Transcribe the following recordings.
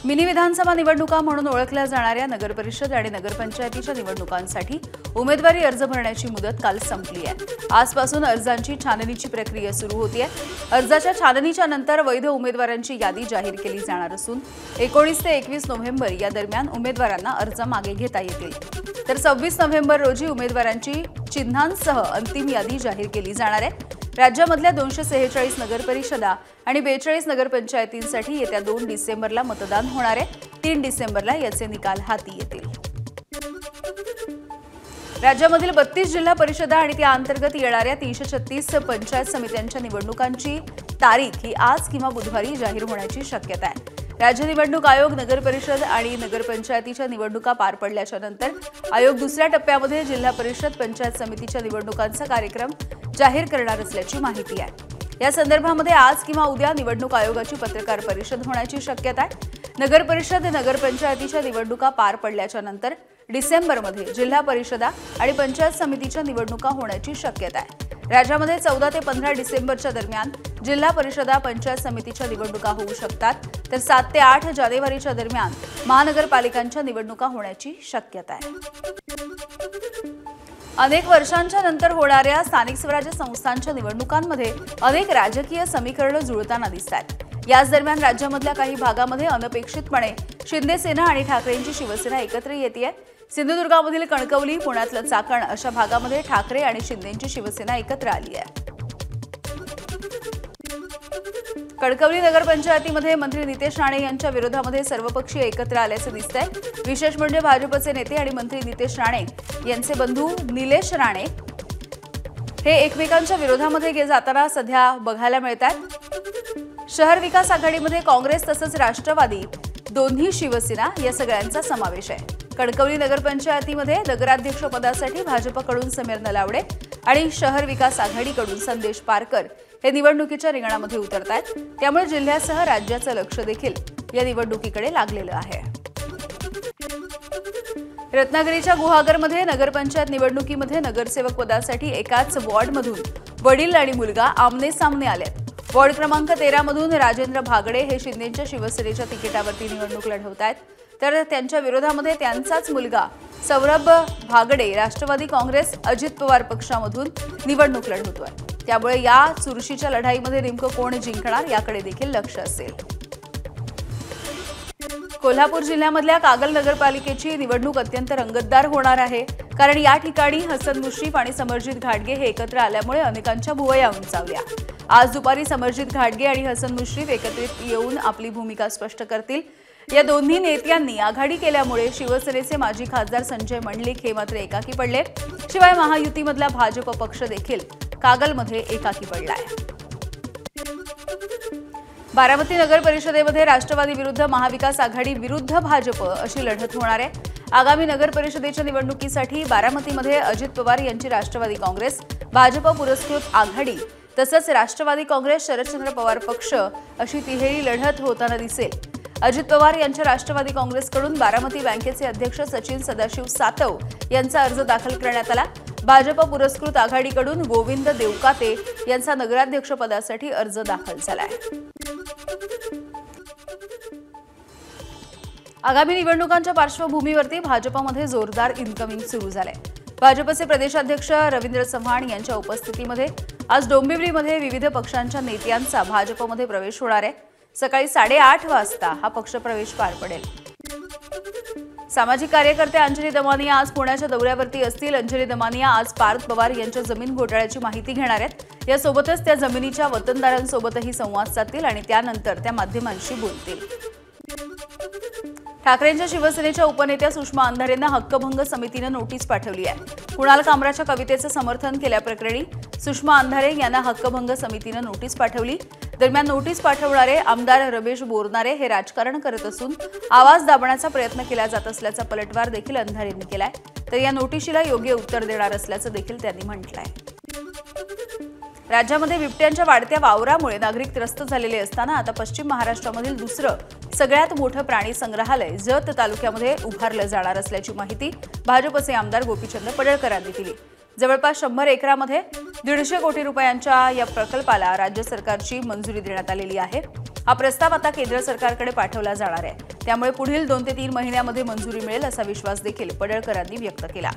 Mini विधानसभा निवडणुका म्हणून ओळखल्या जाणाऱ्या नगरपरिषद आणि नगरपंचायतीच्या निवडणुकांसाठी उमेदवारी अर्ज भरण्याची मुदत काल संपली आहे। आजपासून अर्जांची छाननीची प्रक्रिया सुरू होते आहे। अर्जाच्या छाननीच्या नंतर वैध उमेदवारांची यादी जाहीर केली जाणार असून 19 ते 21 नोव्हेंबर या दरम्यान उमेदवारांना अर्ज मागे घेता येतील। तर 26 नोव्हेंबर रोजी उमेदवारांची चिन्हांसह अंतिम यादी जाहीर केली जाणार आहे। राज्यामधल्या 246 नगरपरिषदा आणि 42 नगरपंचायतींसाठी येत्या 2 डिसेंबरला मतदान होणार आहे। 3 डिसेंबरला याचे निकाल हाती येतील। राज्यामधील 32 जिल्हा परिषदा आणि त्या अंतर्गत येणाऱ्या 336 पंचायत समित्यांच्या निवडणुकांची तारीख ही आज किंवा बुधवारी जाहीर होण्याची शक्यता आहे। राज्य निवडणूक आयोग नगरपरिषद आणि नगरपंचायतीच्या निवडणुका पार पडल्याच्या नंतर आयोग दुसऱ्या टप्प्यामध्ये जिल्हा परिषद पंचायत समितीच्या निवडणुकांचा कार्यक्रम जाहीर करणार असल्याची माहिती आहे। या संदर्भामध्ये आज किंवा उद्या निवडणूक आयोगाची पत्रकार परिषद होण्याची शक्यता आहे। नगरपरिषद नगरपंचायतीच्या निवडणुका पार पडल्याच्या नंतर डिसेंबरमध्ये जिल्हा परिषदा आणि पंचायत समितीच्या निवडणुका होण्याची शक्यता आहे। राज्यामध्ये 14 ते 15 डिसेंबरच्या दरम्यान जिल्हा परिषदा पंचायत समितीच्या निवडणुका होऊ शकतात, तर 7 ते 8 जानेवारीच्या दरम्यान महानगरपालिकांच्या निवडणुका होण्याची शक्यता आहे। अनेक वर्षांच्या नंतर होणाऱ्या स्थानिक स्वराज्य संस्थांच्या निवडणुकांमध्ये अनेक राजकीय समीकरणं जुळताना दिसतात। याच दरम्यान राज्यामधल्या काही भागामध्ये अनपेक्षितपणे शिंदे सेना आणि ठाकरेंची शिवसेना एकत्र येते। सिंधुदुर्गामधील कणकवली, पुण्यातलं चाकण अशा भागामध्ये ठाकरे आणि शिंदेंची शिवसेना एकत्र आली आहे। कणकवली नगरपंचायतीमध्ये मंत्री नितेश राणे यांच्या विरोधामध्ये सर्वपक्षीय एकत्र आल्याचे दिसतंय। विशेष म्हणजे भाजपचे नेते आणि मंत्री नितेश राणे यांचे बंधू निलेश राणे हे एकमेकांच्या विरोधामध्ये जाताना सध्या बघायला मिळतात। शहर विकास आघाडीमध्ये काँग्रेस तसंच राष्ट्रवादी, दोन्ही शिवसेना या सगळ्यांचा समावेश आहे। कणकवली नगरपंचायतीमध्ये नगराध्यक्षपदासाठी भाजपकडून समीर नलावडे आणि शहर विकास आघाडीकडून संदेश पारकर हे निवडणुकीच्या रिंगणामध्ये उतरतायत। त्यामुळे जिल्ह्यासह राज्याचं लक्ष देखील या निवडणुकीकडे लागलेलं आहे। रत्नागिरीच्या गुहागरमध्ये नगरपंचायत निवडणुकीमध्ये नगरसेवक पदासाठी एकाच वॉर्डमधून वडील आणि मुलगा आमने सामने आलेत। वॉर्ड क्रमांक 13 मधून राजेंद्र भागडे हे शिंदेच्या शिवसेनेच्या तिकिटावरती निवडणूक लढवतायत, तर त्यांच्या विरोधामध्ये त्यांचाच मुलगा सौरभ भागडे राष्ट्रवादी काँग्रेस अजित पवार पक्षामधून निवडणूक लढवतोय। त्यामुळे या चुरशीच्या लढाईमध्ये नेमकं कोण जिंकणार याकडे देखील लक्ष असेल। कोल्हापूर जिल्ह्यामधल्या कागल नगरपालिकेची निवडणूक अत्यंत रंगतदार होणार आहे, कारण या ठिकाणी हसन मुश्रीफ आणि समरजित घाटगे हे एकत्र आल्यामुळे अनेकांच्या भुवया उंचावल्या। आज दुपारी समरजित घाटगे आणि हसन मुश्रीफ एकत्रित येऊन आपली भूमिका स्पष्ट करतील। या दोन्ही नेत्यांनी आघाडी केल्यामुळे शिवसेनेचे माजी खासदार संजय मंडलिक हे मात्र एकाकी पडले। शिवाय महायुतीमधला भाजप पक्ष देखील कागलमध्ये एकाकी पडलाय। बारामती नगर परिषदेमध्ये राष्ट्रवादी विरुद्ध महाविकास आघाडी विरुद्ध भाजप अशी लढत होणार आहे। आगामी नगर परिषदेच्या निवडणुकीसाठी बारामतीमध्ये अजित पवार यांची राष्ट्रवादी काँग्रेस, भाजप पुरस्कृत आघाडी तसंच राष्ट्रवादी काँग्रेस, शरदचंद्र पवार पक्ष अशी तिहेरी लढत होताना दिसेल। अजित पवार यांच्या राष्ट्रवादी काँग्रेसकडून बारामती बँकेचे अध्यक्ष सचिन सदाशिव सातव यांचा अर्ज दाखल करण्यात आला। भाजप पुरस्कृत आघाडीकडून गोविंद देवकाते यांचा नगराध्यक्षपदासाठी अर्ज दाखल झालाय। आगामी निवडणुकांच्या पार्श्वभूमीवरती भाजपमध्ये जोरदार इनकमिंग सुरू झालंय। भाजपचे प्रदेशाध्यक्ष रवींद्र चव्हाण यांच्या उपस्थितीमध्ये आज डोंबिवलीमध्ये विविध पक्षांच्या नेत्यांचा भाजपमध्ये प्रवेश होणार आहे। सकाळी 8:30 वाजता हा पक्षप्रवेश पार पडेल। सामाजिक कार्यकर्ते अंजली दमानिया आज पुण्याच्या दौऱ्यावरती असतील। अंजली दमानिया आज पार्थ पवार यांच्या जमीन घोटाळ्याची माहिती घेणार आहेत। यासोबतच त्या जमिनीच्या वतनदारांसोबतही संवाद साधतील आणि त्यानंतर त्या माध्यमांशी बोलतील। ठाकरेंच्या शिवसेनेच्या उपनेत्या सुषमा अंधारेंना हक्कभंग समितीनं नोटीस पाठवली आहे। कुणाल कामराच्या कवितेचं समर्थन केल्याप्रकरणी सुषमा अंधारे यांना हक्कभंग समितीनं नोटीस पाठवली। दरम्यान नोटीस पाठवणारे आमदार रमेश बोरनारे हे राजकारण करत असून आवाज दाबण्याचा प्रयत्न केला जात असल्याचा पलटवार देखील अंधारेंनी केलाय। तर या नोटीशीला योग्य उत्तर देणार असल्याचं देखील त्यांनी म्हटलंय। राज्यामध्ये बिबट्यांच्या वाढत्या वावरामुळे नागरिक त्रस्त झालेले असताना आता पश्चिम महाराष्ट्रामधील दुसरं सगळ्यात मोठं प्राणी संग्रहालय जत तालुक्यामध्ये उभारलं जाणार असल्याची माहिती भाजपचे आमदार गोपीचंद पडळकरांनी दिली। जवळपास 100 एकरामध्ये 150 कोटी रुपयांच्या या प्रकल्पाला राज्य सरकारची मंजुरी देण्यात आलेली आहे। हा प्रस्ताव आता केंद्र सरकारकडे पाठवला जाणार आहे, त्यामुळे पुढील 2 ते 3 महिन्यामध्ये मंजुरी मिळेल असा विश्वास देखील पडळकरांनी व्यक्त केला।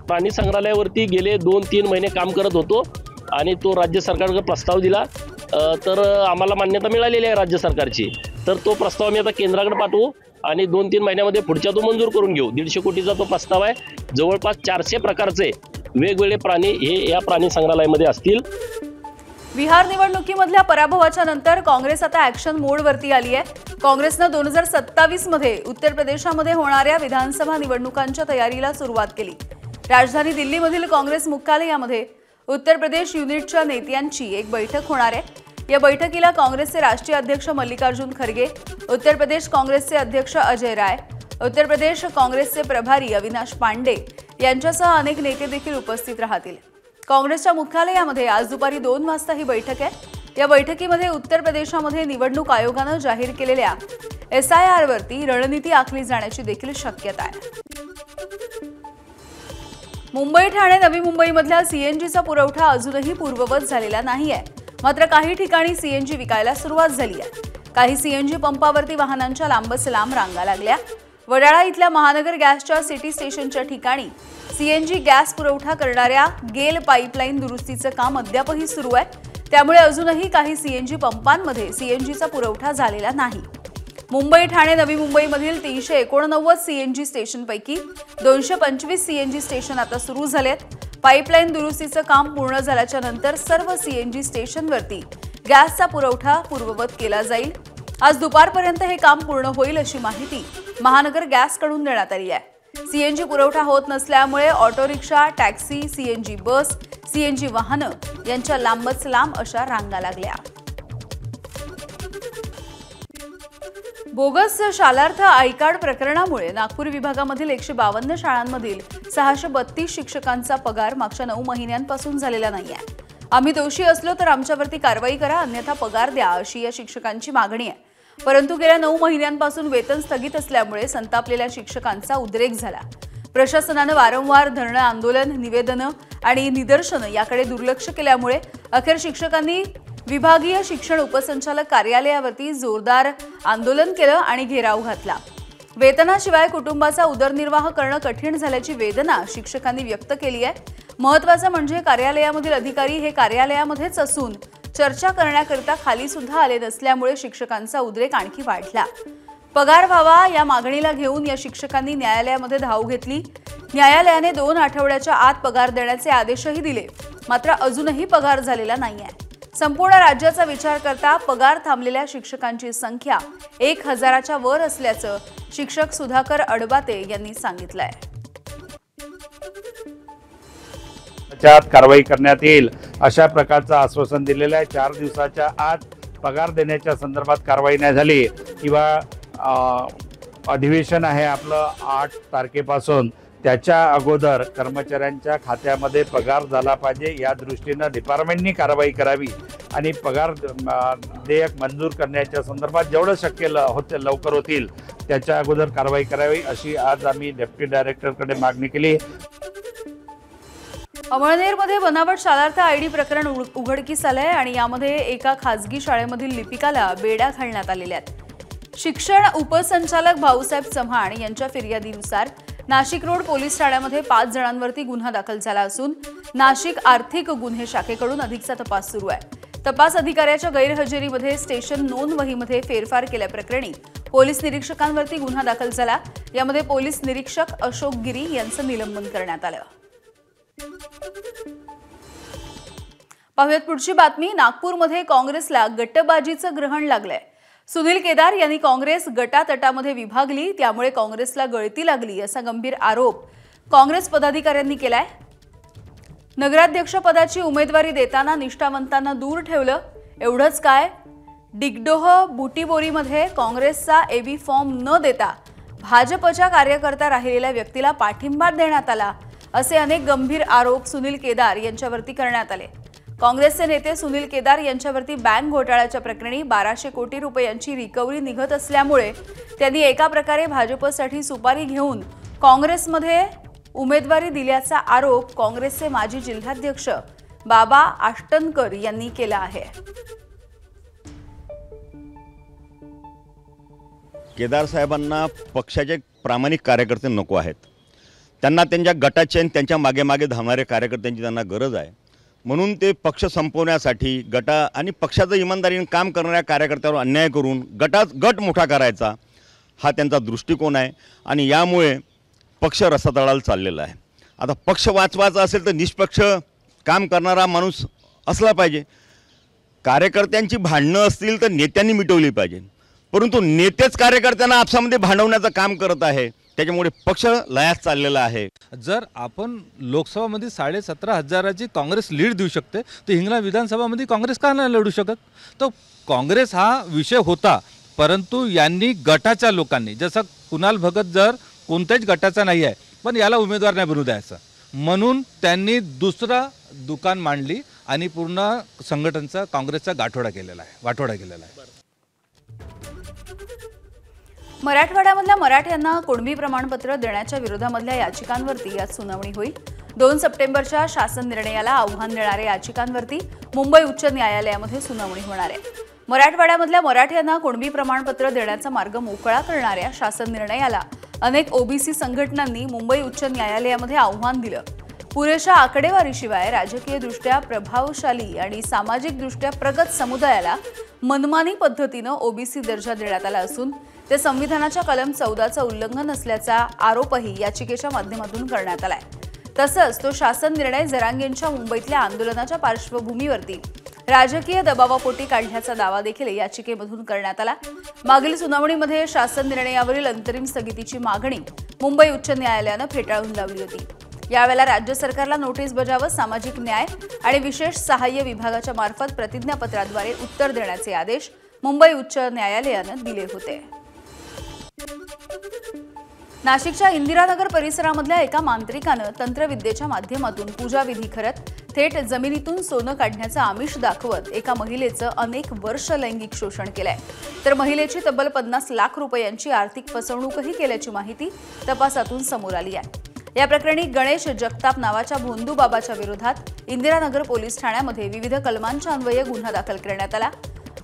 प्राणी संग्रहालयावरती गेले 2-3 महिने काम करत होतो आणि तो राज्य सरकारकडे प्रस्ताव दिला, तर आम्हाला मान्यता मिळालेली आहे राज्य सरकारची। तर तो प्रस्ताव आम्ही आता केंद्राकडे पाठवू आणि 2-3 महिन्यामध्ये पुढच्या तो मंजूर करून घेऊ। 150 कोटीचा तो प्रस्ताव आहे। जवळपास 400 प्रकारचे वेगवेगळे प्राणी हे या प्राणी संग्रहालयामध्ये असतील। बिहार निवडणुकीमधल्या पराभवाच्या नंतर काँग्रेस आता ॲक्शन मोडवरती आली आहे। काँग्रेसनं 2027 मध्ये उत्तर प्रदेशामध्ये होणाऱ्या विधानसभा निवडणुकांच्या तयारीला सुरुवात केली। राजधानी दिल्लीमधील काँग्रेस मुख्यालयामध्ये उत्तर प्रदेश युनिटच्या नेत्यांची एक बैठक होणार आहे। या बैठकीला काँग्रेसचे राष्ट्रीय अध्यक्ष मल्लिकार्जुन खरगे, उत्तर प्रदेश काँग्रेसचे अध्यक्ष अजय राय, उत्तर प्रदेश काँग्रेसचे प्रभारी अविनाश पांडे यांच्यासह अनेक नेते देखील उपस्थित राहतील। काँग्रेसच्या मुख्यालयामध्ये आज दुपारी 2 वाजता ही बैठक आहे। या बैठकीमध्ये उत्तर प्रदेशामध्ये निवडणूक आयोगानं जाहीर केलेल्या SIR वरती रणनीती आखली जाण्याची देखील शक्यता आहे। मुंबई ठाणे नवी मुंबईमधल्या CNGचा पुरवठा अजूनही पूर्ववत झालेला नाहीये, मात्र काही ठिकाणी CNG विकायला सुरुवात झाली आहे। काही CNG पंपावरती वाहनांच्या लांबच लांब रांगा लागल्या। वडाळा इथल्या महानगर गॅसच्या सिटी स्टेशनच्या ठिकाणी CNG गॅस पुरवठा करणाऱ्या गेल पाईपलाईन दुरुस्तीचं काम अद्यापही सुरू आहे, त्यामुळे अजूनही काही CNG पंपांमध्ये CNGचा पुरवठा झालेला नाही। मुंबई ठाणे नवी मुंबईमधील 389 CNG स्टेशनपैकी 225 CNG स्टेशन आता सुरू झालेत। पाईपलाईन दुरुस्तीचं काम पूर्ण झाल्याच्या नंतर सर्व CNG स्टेशनवरती गॅसचा पुरवठा पूर्ववत केला जाईल। आज दुपारपर्यंत हे काम पूर्ण होईल अशी माहिती महानगर गॅसकडून देण्यात आली आहे। CNG पुरवठा होत नसल्यामुळे ऑटो रिक्षा, टॅक्सी, CNG बस, CNG वाहनं यांच्या लांबच लांब अशा रांगा लागल्या। बोगस शालार्थ आय कार्ड प्रकरणामुळे नागपूर विभागामधील 152 शाळांमधील 632 शिक्षकांचा पगार मागच्या 9 महिन्यांपासून झालेला नाहीये। आम्ही दोषी असलो तर आमच्यावरती कारवाई करा, अन्यथा पगार द्या अशी या शिक्षकांची मागणी आहे। परंतु गेल्या 9 महिन्यांपासून वेतन स्थगित असल्यामुळे संतापलेल्या शिक्षकांचा उद्रेक झाला। प्रशासनाने वारंवार धरणं, आंदोलन, निवेदनं आणि निदर्शनं याकडे दुर्लक्ष केल्यामुळे अखेर शिक्षकांनी विभागीय शिक्षण उपसंचालक कार्यालयावरती जोरदार आंदोलन केलं आणि घेराव घातला। वेतनाशिवाय कुटुंबाचा उदरनिर्वाह करणं कठीण झाल्याची वेदना शिक्षकांनी व्यक्त केली आहे। महत्त्वाचं म्हणजे कार्यालयामधील अधिकारी हे कार्यालयामध्येच असून चर्चा करण्याकरिता खाली सुद्धा आले नसल्यामुळे शिक्षकांचा उद्रेक आणखी वाढला। पगार व्हावा या मागणीला घेऊन या शिक्षकांनी न्यायालयामध्ये धाव घेतली। न्यायालयाने 2 आठवड्याच्या आत पगार देण्याचे आदेशही दिले, मात्र अजूनही पगार झालेला नाहीये। संपूर्ण राज्याचा विचार करता पगार थांबलेल्या शिक्षकांची संख्या 1000च्या वर असल्याचं शिक्षक सुधाकर अडबाते यांनी सांगितलंय। कारवाई करण्यात येईल अशा प्रकारचं आश्वासन दिलेलं आहे। 4 दिवसाच्या आत पगार देण्याच्या संदर्भात कारवाई नाही झाली किंवा अधिवेशन आहे आपलं 8 तारखेपासून, त्याच्या अगोदर कर्मचाऱ्यांच्या खात्यामध्ये पगार झाला पाहिजे या दृष्टीने डिपार्टमेंटनी कारवाई करावी आणि पगार देयक मंजूर करण्याच्या संदर्भात जेवढं शक्य लवकर होतील त्याच्या अगोदर कारवाई करावी अशी आज आम्ही डेप्युटी डायरेक्टरकडे मागणी केली। अमळनेरमध्ये बनावट शालार्थ ID प्रकरण उघडकीस आलंय आणि यामध्ये एका खासगी शाळेमधील लिपिकाला बेड्या घालण्यात आलेल्या आहेत। शिक्षण उपसंचालक भाऊसाहेब चव्हाण यांच्या फिर्यादीनुसार नाशिक रोड पोलीस ठाण्यामध्ये 5 जणांवरती गुन्हा दाखल झाला असून नाशिक आर्थिक गुन्हे शाखेकडून अधिकचा तपास सुरू आहे। तपास अधिकाऱ्याच्या गैरहजेरीमध्ये स्टेशन नोंद वहीमध्ये फेरफार केल्याप्रकरणी पोलीस निरीक्षकांवरती गुन्हा दाखल झाला। यामध्ये पोलीस निरीक्षक अशोक गिरी यांचं निलंबन करण्यात आलं। पाहुयात पुढची बातमी। नागपूरमध्ये काँग्रेसला गटबाजीचं ग्रहण लागलंय। सुनील केदार यांनी काँग्रेस गटातटामध्ये विभागली, त्यामुळे काँग्रेसला गळती लागली असा गंभीर आरोप काँग्रेस पदाधिकाऱ्यांनी केलाय। नगराध्यक्षपदाची उमेदवारी देताना निष्ठावंतांना दूर ठेवलं, एवढंच काय, डिगडोह बुटीबोरीमध्ये काँग्रेसचा AB फॉर्म न देता भाजपच्या कार्यकर्ता राहिलेल्या व्यक्तीला पाठिंबा देण्यात आला असे अनेक गंभीर आरोप सुनील केदार यांच्यावरती करण्यात आले। काँग्रेसचे नेते सुनील केदार यांच्यावरती बँक घोटाळ्याच्या प्रकरणी 1200 कोटी रुपयांची रिकव्हरी निघत असल्यामुळे त्यांनी एका प्रकारे भाजपसाठी सुपारी घेऊन काँग्रेसमध्ये उमेदवारी दिल्याचा आरोप काँग्रेसचे माजी जिल्हाध्यक्ष बाबा आष्टनकर यांनी केलं आहे। केदार साहेबांना पक्षाचे प्रामाणिक कार्यकर्ते नको आहेत। त्यांना त्यांच्या गटाचे आणि त्यांच्या मागे मागे धावणारे कार्यकर्त्यांची त्यांना गरज आहे। म्हणून ते पक्ष संपवण्यासाठी गटा आणि पक्षाचं इमानदारीने काम करणाऱ्या कार्यकर्त्यांवर अन्याय करून गट मोठा करायचा हा त्यांचा दृष्टिकोन आहे आणि यामुळे पक्ष रसातळाला चाललेला आहे। आता पक्ष वाचवायचा असेल तर निष्पक्ष काम करणारा माणूस असला पाहिजे। कार्यकर्त्यांची भांडणं असतील तर नेत्यांनी मिटवली पाहिजे, परंतु नेतेच कार्यकर्त्यांना आपसामध्ये भांडवण्याचं काम करत आहे, त्याच्यामुळे पक्ष लयास चाललेला आहे। जर आपण लोकसभामध्ये 17,500ची काँग्रेस लीड देऊ शकते तर हिंगणा विधानसभामध्ये काँग्रेस का नाही लढू शकत? तर काँग्रेस हा विषय होता, परंतु यांनी गटाच्या लोकांनी, जसं कुणाल भगत जर कोणत्याच गटाचा नाही आहे पण याला उमेदवार नाही बनू द्यायचा, म्हणून त्यांनी दुसरा दुकान मांडली आणि पूर्ण संघटनेचा काँग्रेसचा वाटोळा केलेला आहे। मराठवाड्यामधल्या मराठ्यांना कुणबी प्रमाणपत्र देण्याच्या विरोधामधल्या याचिकांवरती आज सुनावणी होईल। 2 सप्टेंबरच्या शासन निर्णयाला आव्हान देणाऱ्या याचिकांवरती मुंबई उच्च न्यायालयामध्ये सुनावणी होणार आहे। मराठवाड्यामधल्या मराठ्यांना कुणबी प्रमाणपत्र देण्याचा मार्ग मोकळा करणाऱ्या शासन निर्णयाला अनेक ओबीसी संघटनांनी मुंबई उच्च न्यायालयामध्ये आव्हान दिलं। पुरेशा आकडेवारीशिवाय राजकीयदृष्ट्या प्रभावशाली आणि सामाजिकदृष्ट्या प्रगत समुदायाला मनमानी पद्धतीनं ओबीसी दर्जा देण्यात आला असून ते संविधानाच्या कलम 14चं उल्लंघन असल्याचा आरोपही याचिकेच्या माध्यमातून करण्यात आलाय। तसंच तो शासन निर्णय जरांगेंच्या मुंबईतल्या आंदोलनाच्या पार्श्वभूमीवरती राजकीय दबावापोटी काढल्याचा दावा देखील याचिकेमधून करण्यात आला। मागील सुनावणीमध्ये शासन निर्णयावरील अंतरिम स्थगितीची मागणी मुंबई उच्च न्यायालयानं फेटाळून लावली होती। यावेळेला राज्य सरकारला नोटीस बजावत सामाजिक न्याय आणि विशेष सहाय्य विभागाच्या मार्फत प्रतिज्ञापत्राद्वारे उत्तर देण्याचे आदेश मुंबई उच्च न्यायालयानं दिले होते। नाशिकच्या इंदिरानगर परिसरामधल्या एका मांत्रिकानं तंत्रविद्येच्या माध्यमातून पूजाविधी करत थेट जमिनीतून सोनं काढण्याचं आमिष दाखवत एका महिलेचं अनेक वर्ष लैंगिक शोषण केलंय, तर महिलेची तब्बल 50 लाख रुपयांची आर्थिक फसवणूकही केल्याची माहिती तपासातून समोर आली आहे। या प्रकरणी गणेश जगताप नावाच्या भोंदू बाबाच्या विरोधात इंदिरानगर पोलीस ठाण्यामध्ये विविध कलमांच्या अन्वये गुन्हा दाखल करण्यात आला।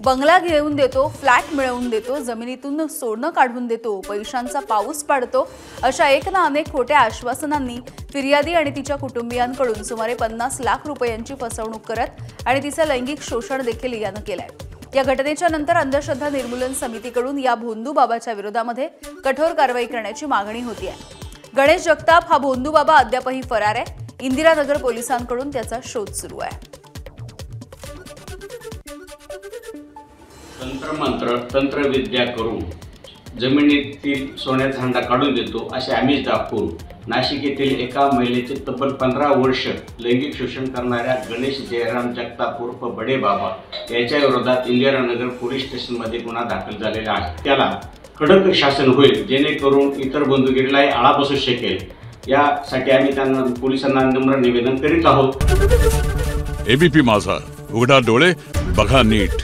बंगला घेऊन देतो, फ्लॅट मिळवून देतो, जमिनीतून सोनं काढून देतो, पैशांचा पाऊस पाडतो, अशा एक ना अनेक खोट्या आश्वासनांनी फिर्यादी आणि तिच्या कुटुंबियांकडून सुमारे 50 लाख रुपयांची फसवणूक करत आणि तिचं लैंगिक शोषण देखील यानं केलंय। या घटनेच्या नंतर अंधश्रद्धा निर्मूलन समितीकडून या भोंदू बाबाच्या विरोधामध्ये कठोर कारवाई करण्याची मागणी होती आहे। गणेश जगताप हा भोंदू बाबा अद्यापही फरार आहे। इंदिरानगर पोलिसांकडून त्याचा शोध सुरू आहे। तंत्रमंत्र तंत्रविद्या करून जमिनीतील सोन्याचा हंडा काढून देतो असे आमिष दाखवून नाशिक येथील एका महिलेचे तब्बल 15 वर्ष लैंगिक शोषण करणाऱ्या गणेश जयराम जगताप उर्फ बडे बाबा याच्या विरोधात इंदिरानगर पोलीस स्टेशनमध्ये गुन्हा दाखल झालेला आहे। त्याला कडक शासन होईल, जेणेकरून इतर बंधुगिरीलाही आळा बसू शकेल, यासाठी आम्ही त्यांना पोलिसांना नम्र निवेदन करीत आहोत। एबीपी माझा, उघडा डोळे बघा नीट।